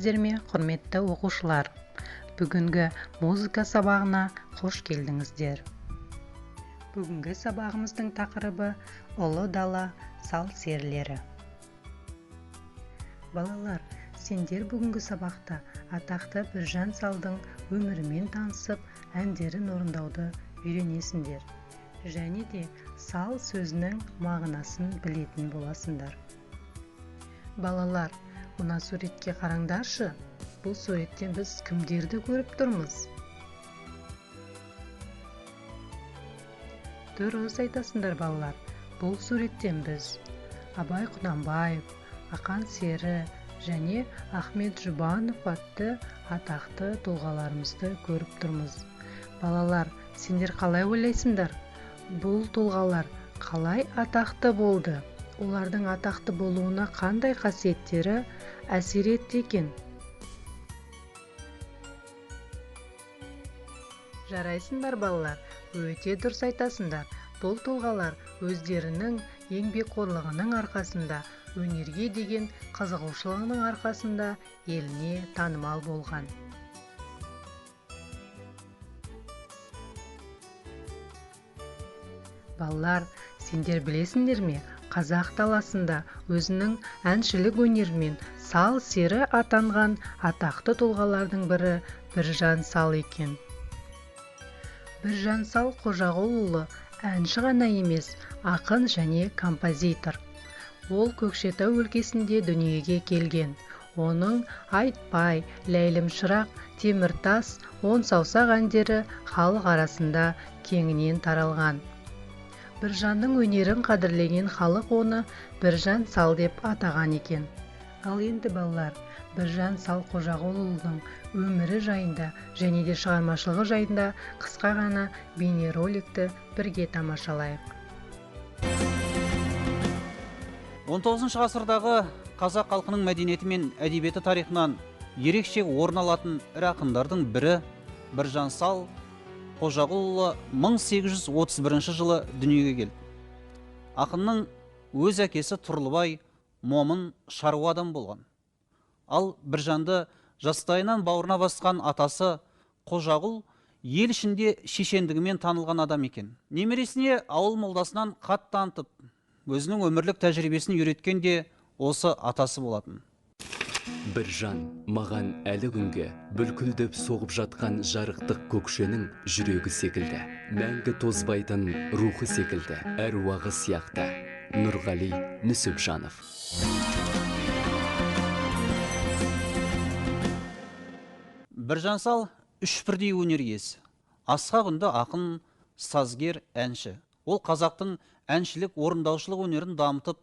сәлеметсіздер ме, құрметті оқушылар? Бүгінгі музыка сабағына қош келдіңіздер. Бүгінгі сабағымыздың тақырыбы ұлы дала сал серілері. Балалар, сендер бүгінгі сабақта атақты Біржан Салдың өмірімен танысып, әндерін орындауды үйренесіңдер. Және де сал сөзінің мағынасын білетін боласыңдар. Балалар, мына суретке қараңдаршы. Бұл суреттен біз кімдерді көріп тұрмыз? Дұрыс айтасыңдар балалар. Бұл суреттен біз Абай Құнанбаев, Ақан Сері және Ахмет Жұбанов атты атақты тұлғаларымызды көріп тұрмыз. Балалар, сендер қалай ойлайсыңдар? Бұл тұлғалар қалай атақты болды? Олардың атақты болуына қандай қасиеттері әсер етті екен? Жарайсыңдар балалар, өте дұрыс айтасыңдар. Бұл тұлғалар өздерінің еңбекқорлығының арқасында, өнерге деген қызығушылығының арқасында еліне танымал болған. Балалар, сендер білесіңдер ме? Қазақ даласында өзінің әншілік өнерімен сал сері атанған атақты тұлғалардың бірі Біржан Сал екен. Біржан Сал Қожағұлұлы әнші ғана емес, ақын және композитор. Ол Көкшетау өлкесінде дүниеге келген. Оның Айтпай, Ләйлім Шырақ, Теміртас, Он саусақ әндері халық арасында кеңінен таралған. Біржанның өнерін қадірлеген халық оны Біржан Сал деп атаған екен. Ал енді балалар, Біржан Сал Қожағұлұлының өмірі жайында және де шығармашылығы жайында қысқа ғана бейнероликті бірге тамашалайық. 19 ғасырдағы қазақ халқының мәдениеті мен әдебиеті тарихынан ерекше орын алатын ірі ақындардың бірі Біржан Сал Қожағұлұлы 1831 жылы дүниеге келді. Ақынның өз әкесі Тұрлыбай момын шаруа адам болған. Ал Біржанды жастайынан бауырына басқан атасы Қожағұл ел ішінде шешендігімен танылған адам екен. Немересіне ауыл молдасынан хат танытып, өзінің өмірлік тәжірибесін үйреткен де осы атасы болатын. Біржан маған әлі күнге бүлкілдеп соғып жатқан жарықтық көкшенің жүрегі секілді, мәңгі тозбайтын рухы секілді, әруағы сияқты. Нұрғали Нүсіпжанов. Біржан Сал үш бірдей өнер иесі. Асқақ үнді ақын, сазгер, әнші. Ол қазақтың әншілік, орындаушылық өнерін дамытып,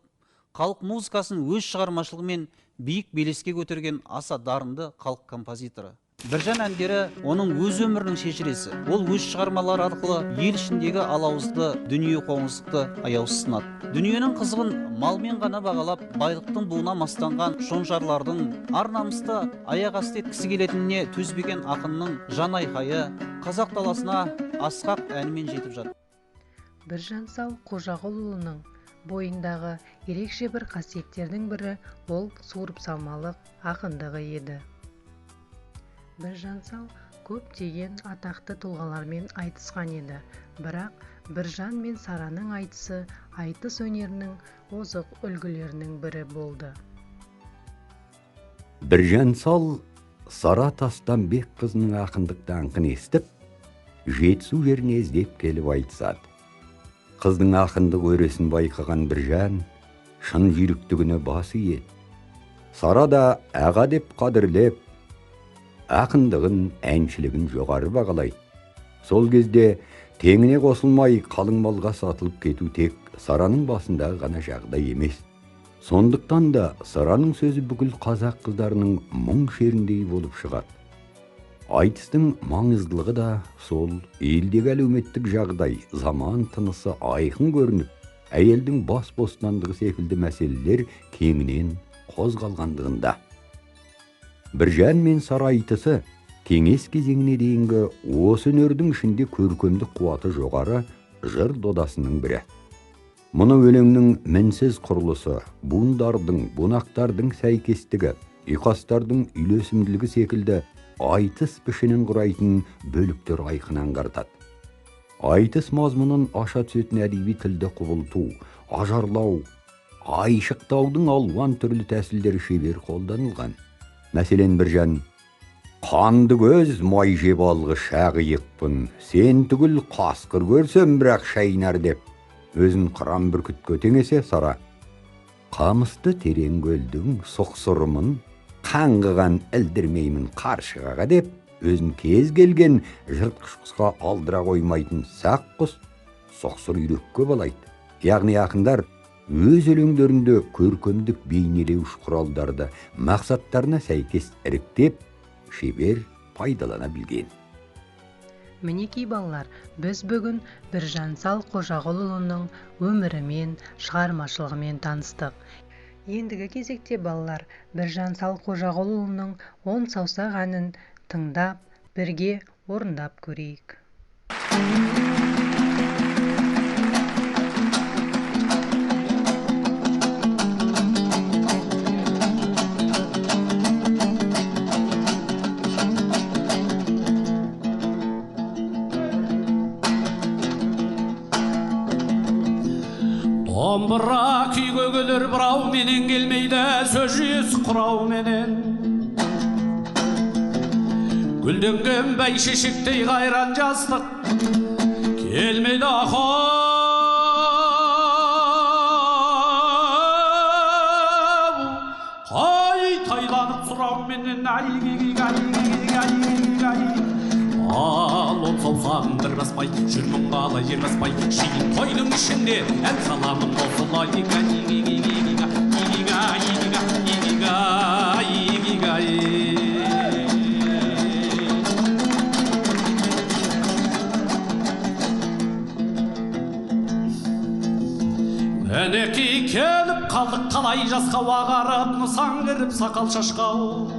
халық музыкасын өз шығармашылығымен биік белеске көтерген аса дарынды халық композиторы. Біржан әндері оның өз өмірінің шежіресі. Ол өз шығармалары арқылы ел ішіндегі алауызды, дүние қоңыздықты аяусыз сынады. Дүниенің қызығын малмен ғана бағалап, байлықтың буына мастанған шонжарлардың ар-намысты аяқ асты еткісі келетініне төзбеген ақынның жан айқайы қазақ даласына асқақ әнімен жетіп жатыр. Біржан Сал Қожағұлұлының бойындағы ерекше бір қасиеттердің бірі ол суырып салмалық ақындығы еді. Біржан Сал көптеген атақты тұлғалармен айтысқан еді, бірақ Біржан мен Сараның айтысы айтыс өнерінің озық үлгілерінің бірі болды. Біржан Сал Сара Тастанбек қызының ақындық даңқын естіп, жетісу жеріне іздеп келіп айтысады. Қыздың ақындық өресін байқаған Біржан шын жүйріктігіне басы иеді. Сара да аға деп қадірлеп, ақындығын, әншілігін жоғары бағалайды. Сол кезде теңіне қосылмай қалың малға сатылып кету тек Сараның басындағы ғана жағдай емес. Сондықтан да Сараның сөзі бүкіл қазақ қыздарының мұң шеріндей болып шығады. Айтыстың маңыздылығы да сол елдегі әлеуметтік жағдай, заман тынысы айқын көрініп, әйелдің бас бостандығы секілді мәселелер кеңінен қозғалғандығында. Біржан мен Сара айтысы кеңес кезеңіне дейінгі осы өнердің ішінде көркемдік қуаты жоғары жыр додасының бірі. Мұны өлеңнің мінсіз құрылысы, буындардың, бунақтардың сәйкестігі, ұйқастардың үйлесімділігі секілді айтыс пішінін құрайтын бөліктер айқын аңғартады. Айтыс мазмұнын аша түсетін әдеби тілді құбылту, ажарлау, айшықтаудың алуан түрлі тәсілдері шебер қолданылған. Мәселен, Біржан: «Қанды көз май жеп алғыш ақиықпын, сен түгіл қасқыр көрсем бірақ шайнар» деп өзін қыран бүркітке теңесе, Сара: «Қамысты терең көлдің соқсырымын, қаңғыған ілдірмеймін қаршығаға» деп өзін кез келген жыртқыш құсқа алдыра қоймайтын сақ құс соқсыр үйрекке балайды. Яғни ақындар өз өлеңдерінде көркемдік бейнелеуіш құралдарды мақсаттарына сәйкес іріктеп, шебер пайдалана білген. Мінекей балалар, біз бүгін Біржан Сал Қожағұлұлының өмірімен, шығармашылығымен таныстық. Ендігі кезекте балалар, Біржан Сал Қожағұлұлының 10 саусақ әнін тыңдап, бірге орындап көрейік. Домбыра күйге келер бірау менен келмейді, сөз жүйесі құрау менен. Гүлденген бәйшешектей қайран жастық келмейді ақау. Қайтайланып сұрау менен ал он саусағын бір баспай, жүрмін қалай жер баспай, шейін тойдың ішінде ән саламын осылай. Әнекей келіп қалдық қалай жасқа ағарып, нысан кіріп сақал шашқау.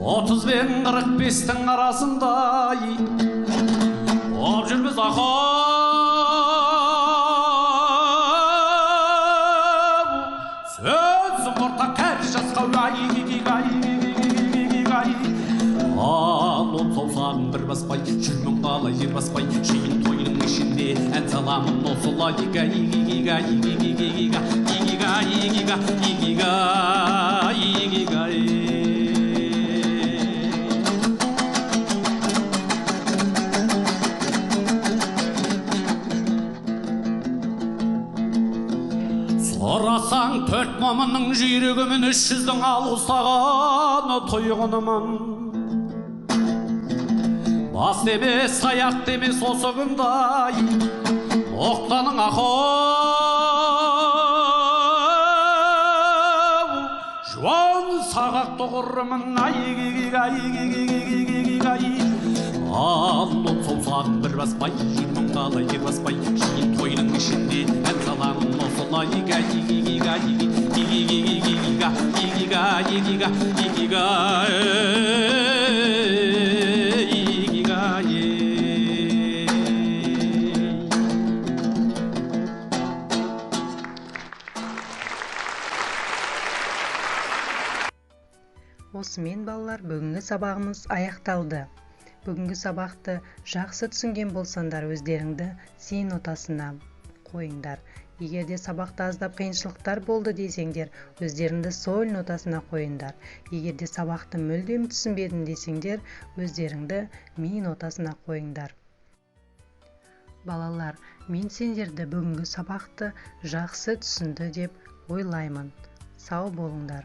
30 бен 45-тің арасында ап жүрміз ақау. Сөзім орта кәрі жасқа ал он саусағын бір баспай, жүрмін қалай жер баспай, шейін тойының ішінде ән саламын осылай. Сорасаң 4 момынның жүйрегімін, 300-дің алғыстағаны тұйғынымын. Бас демес, аяқ демес осы күндай оқтаның ақау. Жуан сағақ тұғырымын ал он саусағын бір баспай, жүрмін қалай жер баспай, шейін тойының ішінде ән саламын осылай. Осымен балалар, бүгінгі сабағымыз аяқталды. Бүгінгі сабақты жақсы түсінген болсаңдар, өздеріңді сен нотасына қойыңдар. Егер де сабақта аздап қиыншылықтар болды десеңдер, өздеріңді соль нотасына қойыңдар. Егер де сабақты мүлдем түсінбедім десеңдер, өздеріңді ми нотасына қойыңдар. Балалар, мен сендерді бүгінгі сабақты жақсы түсінді деп ойлаймын. Сау болыңдар.